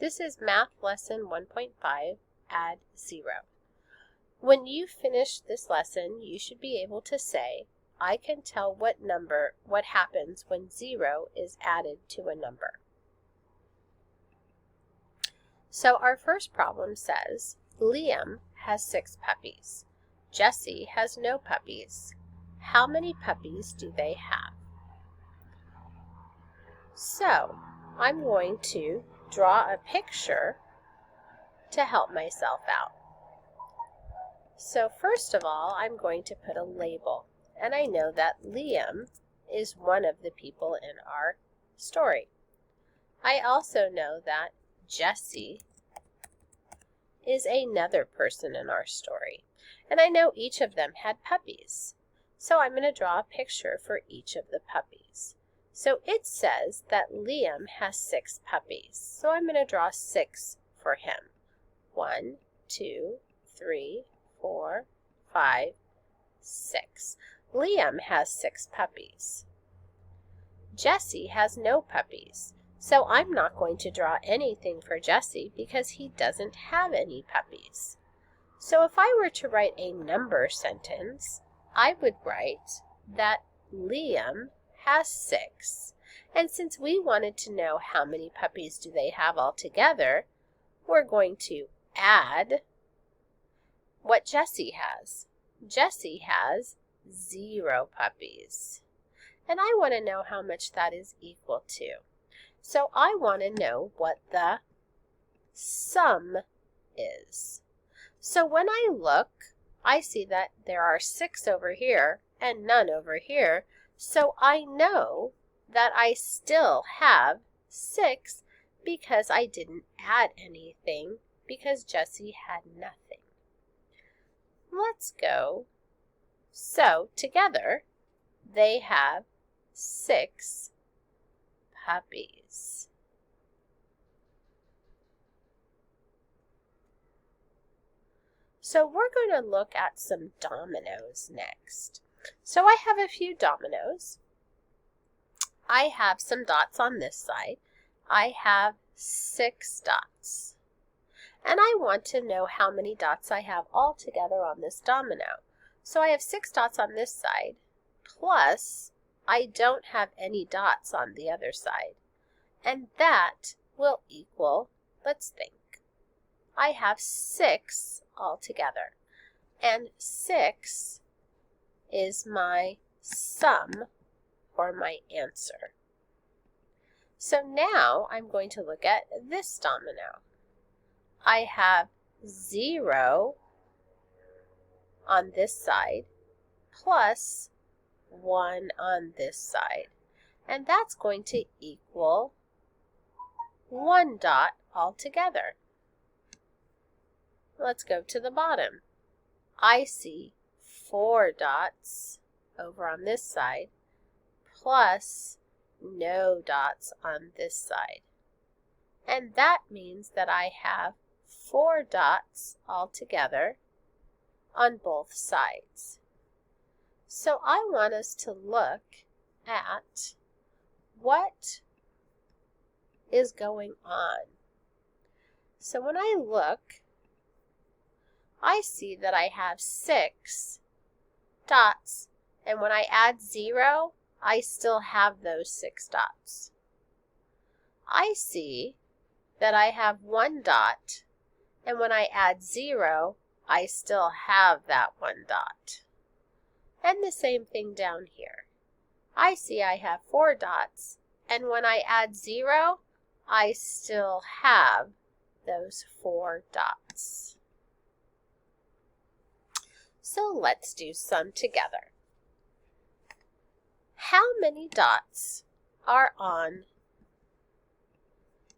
This is Math Lesson 1.5, Add 0. When you finish this lesson, you should be able to say, I can tell what happens when 0 is added to a number. So our first problem says, Liam has 6 puppies. Jessie has no puppies. How many puppies do they have? So I'm going to draw a picture to help myself out. So first of all, I'm going to put a label, and I know that Liam is one of the people in our story. I also know that Jessie is another person in our story, and I know each of them had puppies. So I'm going to draw a picture for each of the puppies. So it says that Liam has 6 puppies. So I'm going to draw 6 for him. 1, 2, 3, 4, 5, 6. Liam has 6 puppies. Jessie has no puppies. So I'm not going to draw anything for Jessie because he doesn't have any puppies. So if I were to write a number sentence, I would write that Liam has 6, and since we wanted to know how many puppies do they have altogether, we're going to add what Jessie has. Jessie has 0 puppies, and I want to know how much that is equal to. So I want to know what the sum is. So when I look, I see that there are 6 over here and none over here. So I know that I still have 6 because I didn't add anything because Jessie had nothing. Let's go. So together they have 6 puppies. So we're going to look at some dominoes next. So I have a few dominoes. I have some dots on this side. I have 6 dots. And I want to know how many dots I have all together on this domino. So I have 6 dots on this side, plus I don't have any dots on the other side. And that will equal, let's think, I have 6 altogether. And 6 is my sum, or my answer. So now I'm going to look at this domino. I have 0 on this side plus 1 on this side. And that's going to equal 1 dot altogether. Let's go to the bottom. I see 4 dots over on this side, plus no dots on this side. And that means that I have 4 dots altogether on both sides. So I want us to look at what is going on. So when I look, I see that I have 6 dots, and when I add 0, I still have those 6 dots. I see that I have 1 dot, and when I add 0, I still have that 1 dot. And the same thing down here. I see I have 4 dots, and when I add 0, I still have those 4 dots. So let's do some together. How many dots are on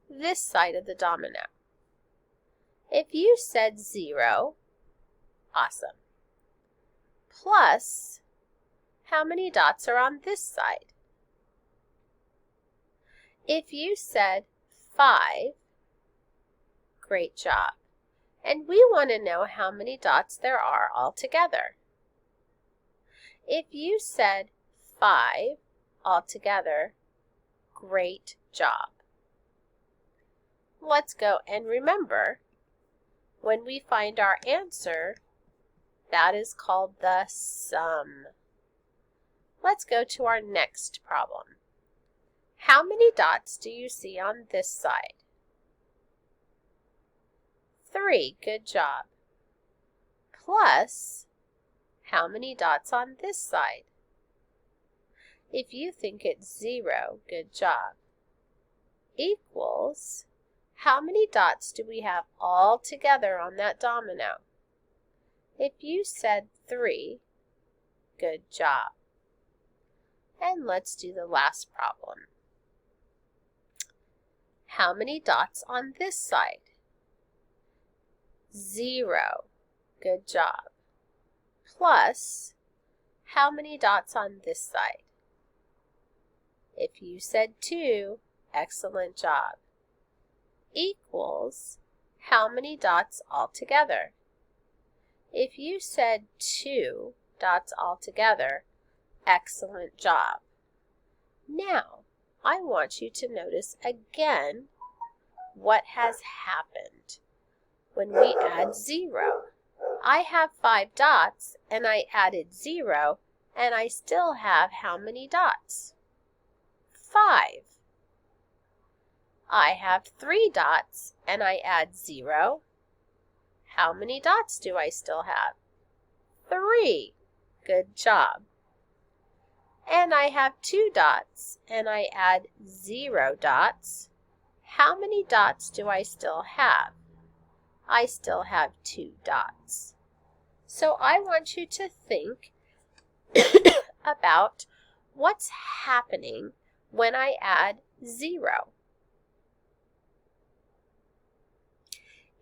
this side of the domino? If you said 0, awesome. Plus, how many dots are on this side? If you said 5, great job. And we want to know how many dots there are altogether. If you said 5 altogether, great job. let's go and remember, when we find our answer, that is called the sum. Let's go to our next problem. How many dots do you see on this side? 3, good job. Plus, how many dots on this side? If you think it's 0, good job. Equals, how many dots do we have all together on that domino? If you said 3, good job. And let's do the last problem. How many dots on this side? 0, good job. Plus, how many dots on this side? If you said 2, excellent job. Equals, how many dots altogether? If you said 2 dots altogether, excellent job. Now, I want you to notice again what has happened when we add 0. I have 5 dots and I added 0 and I still have how many dots? 5. I have 3 dots and I add 0. How many dots do I still have? 3. Good job. And I have 2 dots and I add 0 dots. How many dots do I still have? I still have 2 dots. So I want you to think about what's happening when I add 0.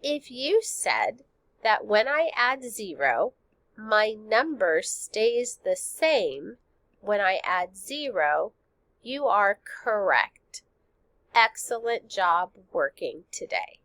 If you said that when I add 0, my number stays the same when I add 0, you are correct. Excellent job working today.